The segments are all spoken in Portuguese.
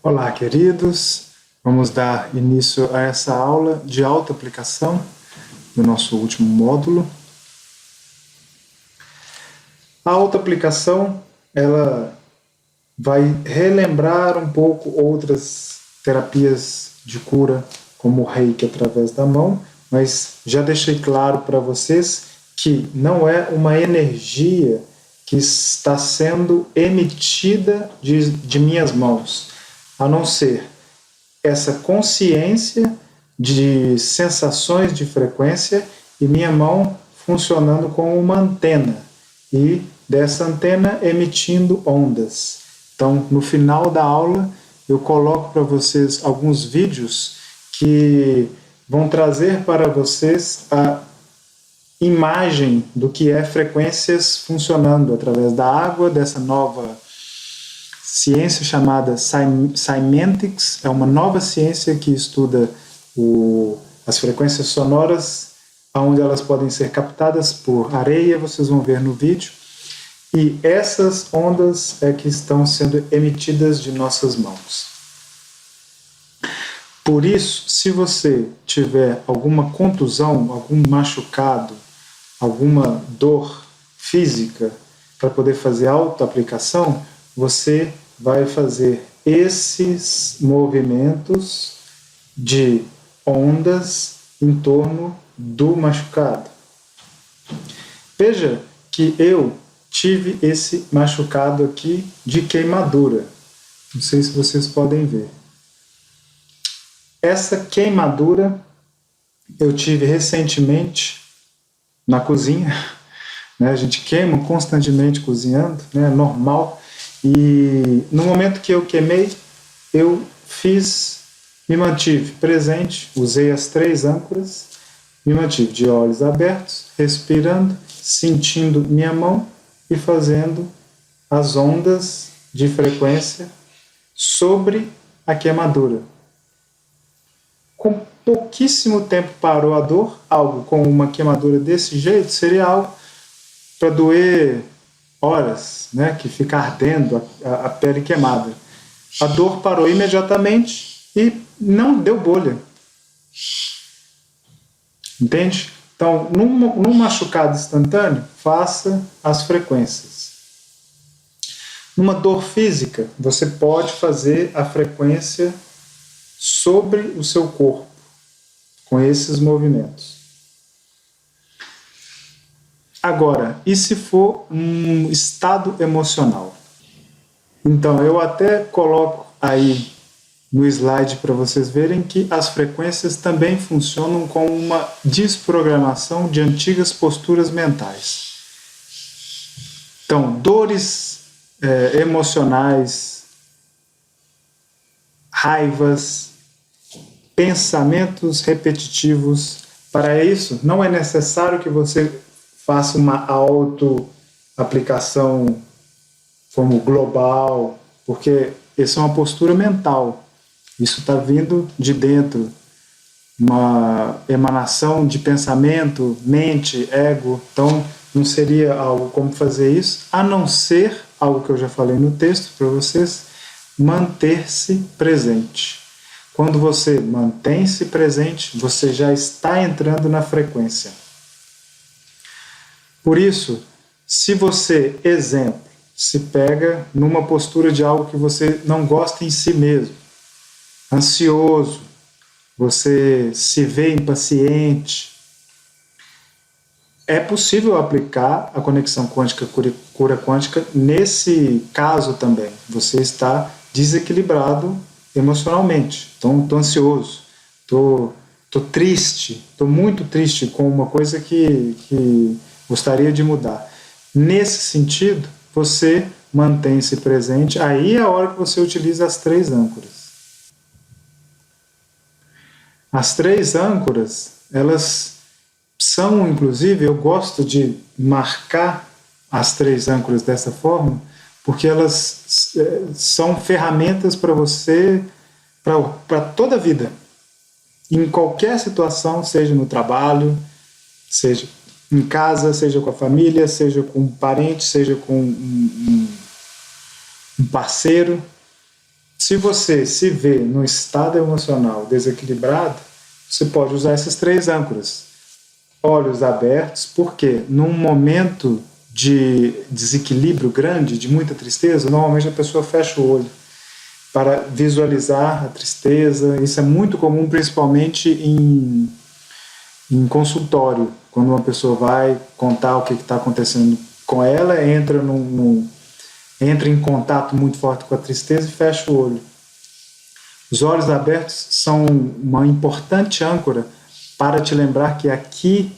Olá, queridos. Vamos dar início a essa aula de autoaplicação do nosso último módulo. A autoaplicação, ela vai relembrar um pouco outras terapias de cura, como o Reiki através da mão, mas já deixei claro para vocês que não é uma energia que está sendo emitida de minhas mãos, a não ser essa consciência de sensações de frequência e minha mão funcionando como uma antena e dessa antena emitindo ondas. Então, no final da aula, eu coloco para vocês alguns vídeos que vão trazer para vocês a imagem do que é frequências funcionando através da água, dessa nova ciência chamada Cymentics. É uma nova ciência que estuda as frequências sonoras, onde elas podem ser captadas por areia, vocês vão ver no vídeo. E essas ondas é que estão sendo emitidas de nossas mãos. Por isso, se você tiver alguma contusão, algum machucado, alguma dor física para poder fazer autoaplicação, você vai fazer esses movimentos de ondas em torno do machucado. Veja que eu tive esse machucado aqui de queimadura. Não sei se vocês podem ver. Essa queimadura eu tive recentemente na cozinha, né? A gente queima constantemente cozinhando, né? Normal. E no momento que eu queimei, eu me mantive presente, usei as 3 âncoras, me mantive de olhos abertos, respirando, sentindo minha mão e fazendo as ondas de frequência sobre a queimadura. Com pouquíssimo tempo parou a dor. Algo com uma queimadura desse jeito seria algo para doer horas, né, que fica ardendo a pele queimada. A dor parou imediatamente e não deu bolha. Entende? Então, num machucado instantâneo, faça as frequências. Numa dor física, você pode fazer a frequência sobre o seu corpo, com esses movimentos. Agora, e se for um estado emocional? Então, eu até coloco aí no slide para vocês verem que as frequências também funcionam como uma desprogramação de antigas posturas mentais. Então, dores emocionais, raivas, pensamentos repetitivos. Para isso, não é necessário que você faça uma auto-aplicação como global, porque essa é uma postura mental. Isso está vindo de dentro, uma emanação de pensamento, mente, ego. Então, não seria algo como fazer isso, a não ser, algo que eu já falei no texto para vocês, manter-se presente. Quando você mantém-se presente, você já está entrando na frequência. Por isso, se você, exemplo, se pega numa postura de algo que você não gosta em si mesmo, ansioso, você se vê impaciente, é possível aplicar a conexão quântica, cura quântica nesse caso também. Você está desequilibrado emocionalmente. Então, estou ansioso, estou triste, estou muito triste com uma coisa que gostaria de mudar. Nesse sentido, você mantém-se presente. Aí é a hora que você utiliza as 3 âncoras. As 3 âncoras, elas são, inclusive, eu gosto de marcar as 3 âncoras dessa forma, porque elas são ferramentas para você, para toda a vida. Em qualquer situação, seja no trabalho, seja em casa, seja com a família, seja com um parente, seja com um parceiro, Se você se vê no estado emocional desequilibrado, você pode usar essas 3 âncoras. Olhos abertos, porque num momento de desequilíbrio grande, de muita tristeza, normalmente a pessoa fecha o olho para visualizar a tristeza. Isso é muito comum, principalmente em consultório, quando uma pessoa vai contar o que está acontecendo com ela, entra em contato muito forte com a tristeza e fecha o olho. Os olhos abertos são uma importante âncora para te lembrar que aqui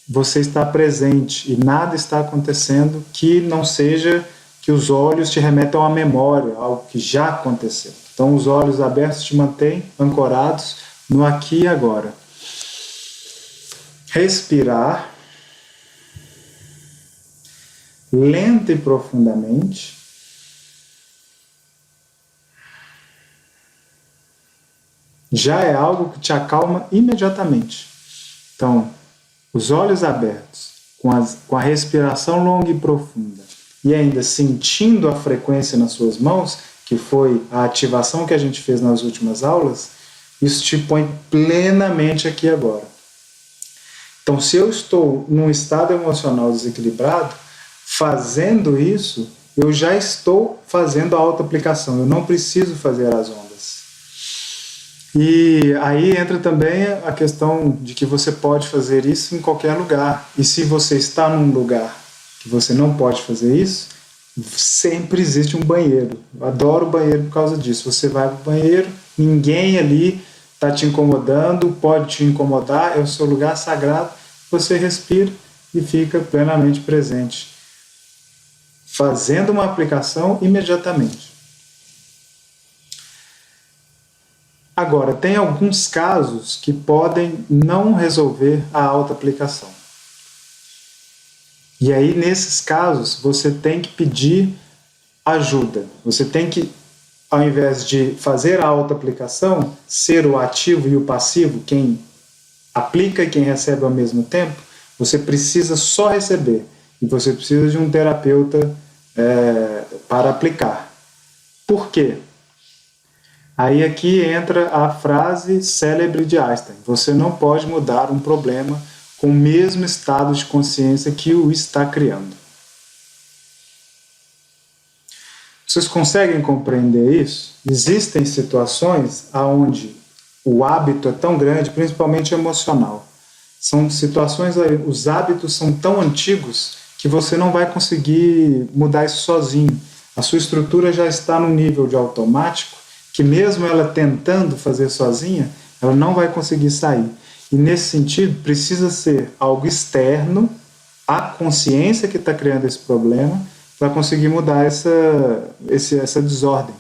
você está presente e nada está acontecendo que não seja que os olhos te remetam à memória, algo que já aconteceu. Então, os olhos abertos te mantêm ancorados no aqui e agora. Respirar lenta e profundamente. Já é algo que te acalma imediatamente. Então, os olhos abertos, com a respiração longa e profunda, e ainda sentindo a frequência nas suas mãos, que foi a ativação que a gente fez nas últimas aulas, isso te põe plenamente aqui e agora. Então, se eu estou num estado emocional desequilibrado, fazendo isso, eu já estou fazendo a autoaplicação, eu não preciso fazer as ondas. E aí entra também a questão de que você pode fazer isso em qualquer lugar. E se você está num lugar que você não pode fazer isso, sempre existe um banheiro. Eu adoro o banheiro por causa disso. Você vai para o banheiro, ninguém ali está te incomodando, pode te incomodar, é o seu lugar sagrado, você respira e fica plenamente presente, fazendo uma aplicação imediatamente. Agora, tem alguns casos que podem não resolver a autoaplicação. E aí, nesses casos, você tem que pedir ajuda. Você tem que, ao invés de fazer a autoaplicação, ser o ativo e o passivo, quem aplica e quem recebe ao mesmo tempo, você precisa só receber. E você precisa de um terapeuta para aplicar. Por quê? Aí aqui entra a frase célebre de Einstein: você não pode mudar um problema com o mesmo estado de consciência que o está criando. Vocês conseguem compreender isso? Existem situações onde o hábito é tão grande, principalmente emocional. São situações, os hábitos são tão antigos que você não vai conseguir mudar isso sozinho. A sua estrutura já está no nível de automático, que mesmo ela tentando fazer sozinha, ela não vai conseguir sair. E nesse sentido, precisa ser algo externo, a consciência que está criando esse problema, para conseguir mudar essa desordem.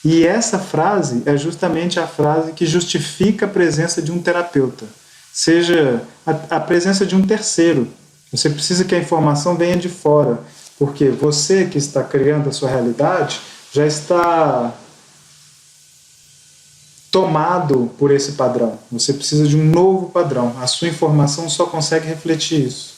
E essa frase é justamente a frase que justifica a presença de um terapeuta, seja a presença de um terceiro. Você precisa que a informação venha de fora, porque você que está criando a sua realidade já está tomado por esse padrão. Você precisa de um novo padrão. A sua informação só consegue refletir isso.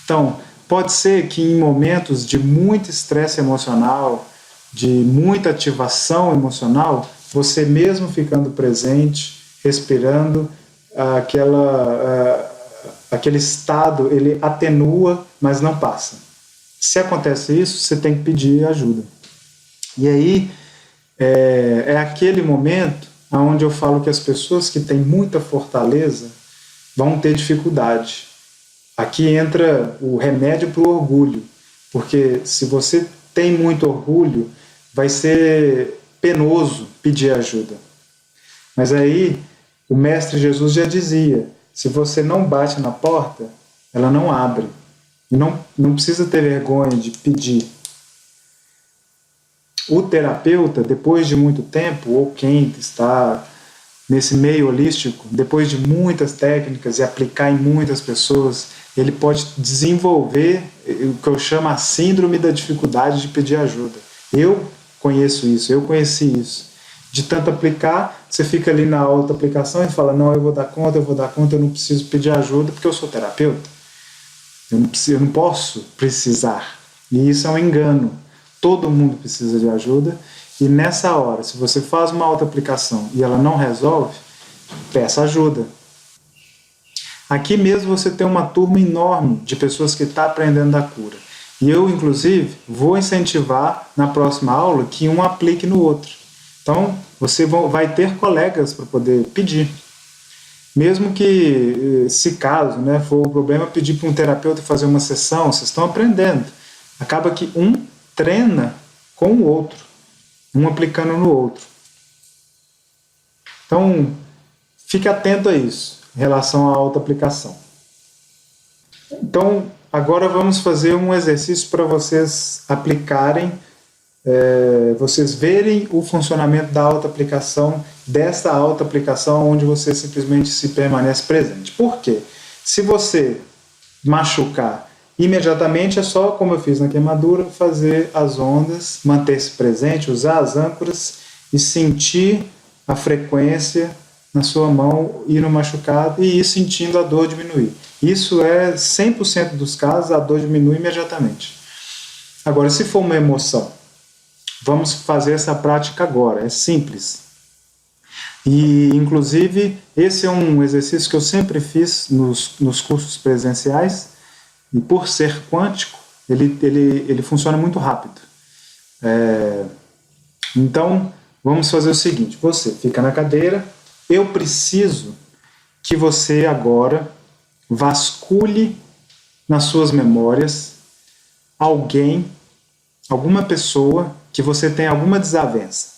Então, pode ser que em momentos de muito estresse emocional, de muita ativação emocional, você mesmo ficando presente, respirando, aquele estado, ele atenua, mas não passa. Se acontece isso, você tem que pedir ajuda. E aí, é aquele momento onde eu falo que as pessoas que têm muita fortaleza vão ter dificuldade. Aqui entra o remédio para o orgulho, porque se você tem muito orgulho, vai ser penoso pedir ajuda. Mas aí, o Mestre Jesus já dizia, se você não bate na porta, ela não abre. Não precisa ter vergonha de pedir. O terapeuta, depois de muito tempo, ou quem está nesse meio holístico, depois de muitas técnicas e aplicar em muitas pessoas, ele pode desenvolver o que eu chamo a síndrome da dificuldade de pedir ajuda. Eu conheço isso, eu conheci isso. De tanto aplicar, você fica ali na autoaplicação e fala, não, eu vou dar conta, eu não preciso pedir ajuda porque eu sou terapeuta. Eu não posso precisar. E isso é um engano. Todo mundo precisa de ajuda E nessa hora, se você faz uma autoaplicação e ela não resolve, peça ajuda. Aqui mesmo você tem uma turma enorme de pessoas que estão aprendendo da cura. E eu, inclusive, vou incentivar na próxima aula que um aplique no outro. Então, você vai ter colegas para poder pedir. Mesmo que, se caso, né, for o problema, pedir para um terapeuta fazer uma sessão, vocês estão aprendendo. Acaba que um treina com o outro, um aplicando no outro. Então, fique atento a isso, em relação à autoaplicação. Então, agora vamos fazer um exercício para vocês aplicarem, vocês verem o funcionamento da autoaplicação, dessa autoaplicação onde você simplesmente se permanece presente. Por quê? Se você machucar imediatamente, é só, como eu fiz na queimadura, fazer as ondas, manter-se presente, usar as âncoras e sentir a frequência na sua mão ir no machucado e ir sentindo a dor diminuir. Isso é 100% dos casos, a dor diminui imediatamente. Agora, se for uma emoção, vamos fazer essa prática agora, é simples. E, inclusive, esse é um exercício que eu sempre fiz nos cursos presenciais, e por ser quântico, ele funciona muito rápido. Então, vamos fazer o seguinte, você fica na cadeira, eu preciso que você agora vasculhe nas suas memórias alguém, alguma pessoa que você tem alguma desavença.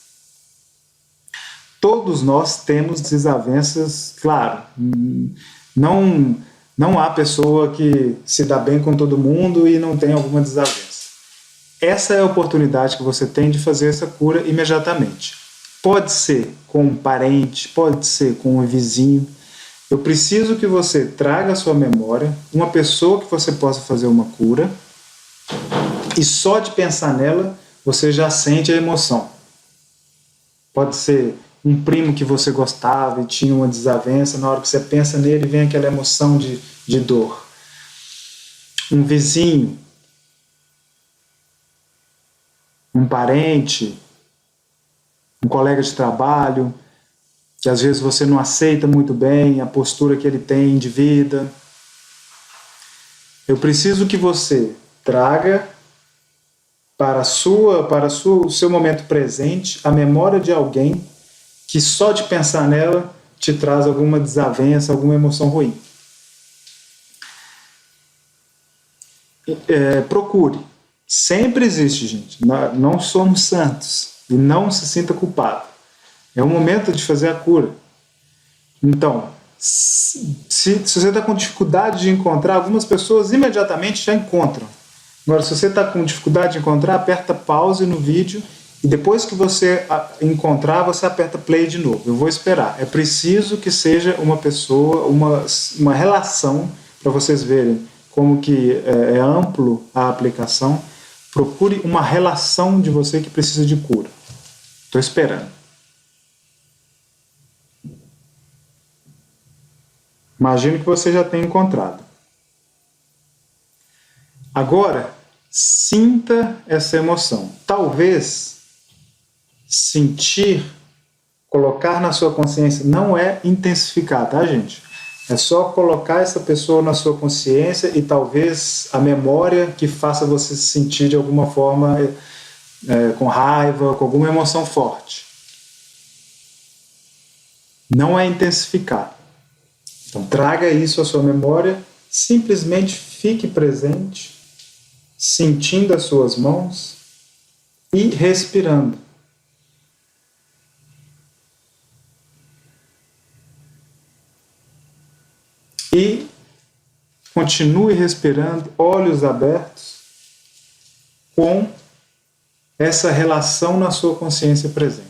Todos nós temos desavenças, claro. Não há pessoa que se dá bem com todo mundo e não tem alguma desavença. Essa é a oportunidade que você tem de fazer essa cura imediatamente. Pode ser com um parente, pode ser com um vizinho. Eu preciso que você traga à sua memória uma pessoa que você possa fazer uma cura e só de pensar nela você já sente a emoção. Pode ser um primo que você gostava e tinha uma desavença, na hora que você pensa nele vem aquela emoção de dor. Um vizinho, um parente, um colega de trabalho, que às vezes você não aceita muito bem a postura que ele tem de vida. Eu preciso que você traga para o seu momento presente a memória de alguém que só de pensar nela te traz alguma desavença, alguma emoção ruim. Procure. Sempre existe, gente. Não somos santos. E não se sinta culpado. É o momento de fazer a cura. Então, se você está com dificuldade de encontrar, algumas pessoas imediatamente já encontram. Agora, se você está com dificuldade de encontrar, aperta pause no vídeo e depois que você encontrar, você aperta play de novo. Eu vou esperar. É preciso que seja uma pessoa, uma relação, para vocês verem como que é amplo a aplicação. Procure uma relação de você que precisa de cura. Estou esperando. Imagino que você já tenha encontrado. Agora, sinta essa emoção. Talvez sentir, colocar na sua consciência, não é intensificar, tá, gente? É só colocar essa pessoa na sua consciência e talvez a memória que faça você se sentir de alguma forma com raiva, com alguma emoção forte. Não é intensificar. Então, traga isso à sua memória, simplesmente fique presente, sentindo as suas mãos e respirando. E continue respirando, olhos abertos, com essa relação na sua consciência presente.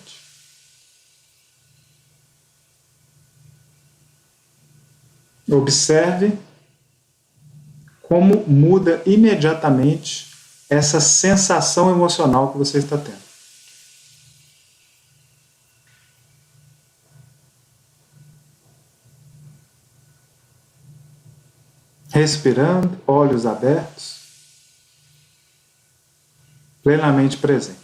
Observe como muda imediatamente essa sensação emocional que você está tendo. Respirando, olhos abertos, plenamente presente.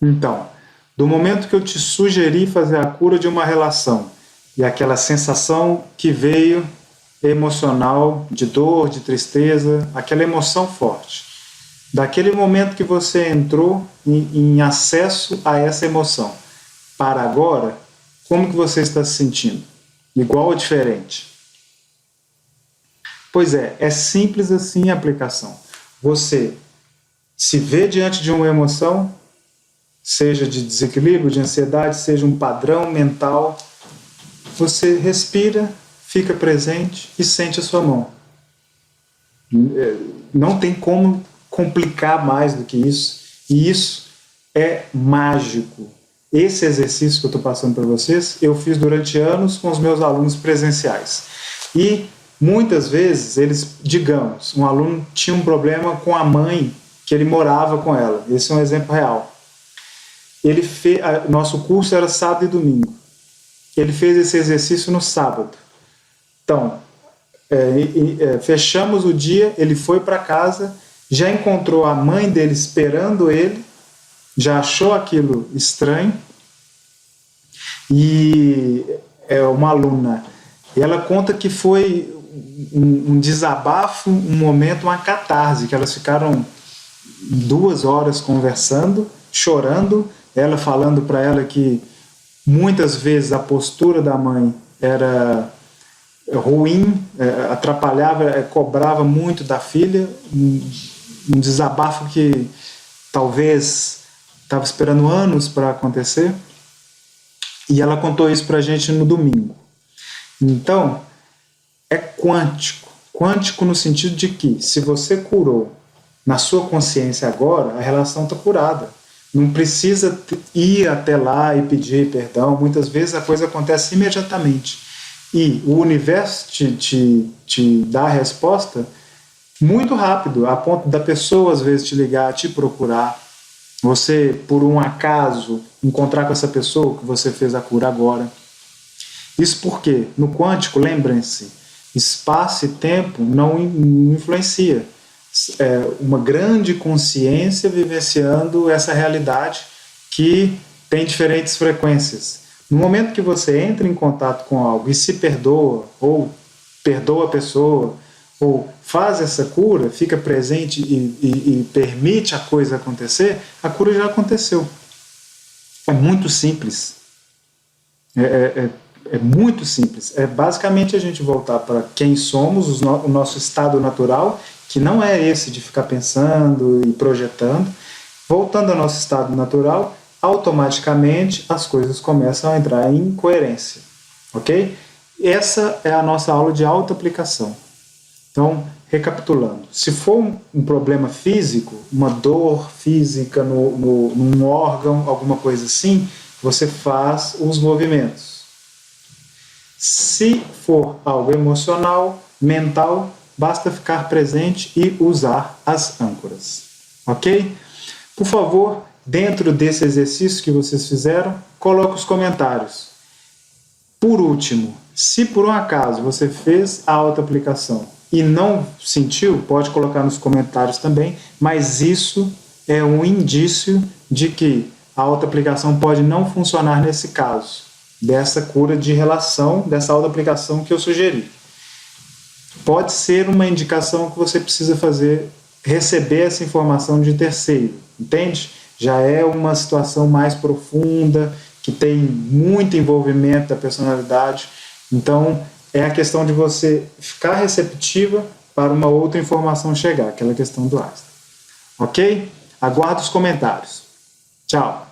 Então, do momento que eu te sugeri fazer a cura de uma relação e aquela sensação que veio emocional, de dor, de tristeza, aquela emoção forte, daquele momento que você entrou em acesso a essa emoção, para agora, como que você está se sentindo? Igual ou diferente? Pois é simples assim a aplicação. Você se vê diante de uma emoção, seja de desequilíbrio, de ansiedade, seja um padrão mental, você respira, fica presente e sente a sua mão. Não tem como complicar mais do que isso. E isso é mágico. Esse exercício que eu estou passando para vocês, eu fiz durante anos com os meus alunos presenciais. E muitas vezes eles, digamos, um aluno tinha um problema com a mãe que ele morava com ela. Esse é um exemplo real. Nosso curso era sábado e domingo. Ele fez esse exercício no sábado. Então, fechamos o dia, ele foi para casa, já encontrou a mãe dele esperando ele, já achou aquilo estranho, e é uma aluna. Ela conta que foi um desabafo, um momento, uma catarse, que elas ficaram 2 horas conversando, chorando, ela falando para ela que muitas vezes a postura da mãe era ruim, atrapalhava, cobrava muito da filha, um desabafo que talvez estava esperando anos para acontecer, e ela contou isso para a gente no domingo. Então, é quântico no sentido de que se você curou na sua consciência agora, a relação está curada. Não precisa ir até lá e pedir perdão, muitas vezes a coisa acontece imediatamente. E o universo te dá a resposta muito rápido, a ponto da pessoa às vezes te ligar, te procurar, você por um acaso encontrar com essa pessoa que você fez a cura agora. Isso porque no quântico, lembrem-se, espaço e tempo não influencia. É uma grande consciência vivenciando essa realidade que tem diferentes frequências. No momento que você entra em contato com algo e se perdoa, ou perdoa a pessoa, ou faz essa cura, fica presente e permite a coisa acontecer, a cura já aconteceu. É muito simples. É muito simples. É basicamente a gente voltar para quem somos, o nosso estado natural, que não é esse de ficar pensando e projetando. Voltando ao nosso estado natural, automaticamente as coisas começam a entrar em coerência, ok? Essa é a nossa aula de autoaplicação. Então, recapitulando, se for um problema físico, uma dor física num órgão, alguma coisa assim, você faz os movimentos. Se for algo emocional, mental, basta ficar presente e usar as âncoras, ok? Por favor, dentro desse exercício que vocês fizeram, coloque os comentários. Por último, se por um acaso você fez a autoaplicação e não sentiu, pode colocar nos comentários também, mas isso é um indício de que a autoaplicação pode não funcionar nesse caso, dessa cura de relação, dessa autoaplicação que eu sugeri. Pode ser uma indicação que você precisa fazer, receber essa informação de terceiro, entende? Já é uma situação mais profunda, que tem muito envolvimento da personalidade. Então, é a questão de você ficar receptiva para uma outra informação chegar, aquela questão do Einstein. Ok? Aguardo os comentários. Tchau!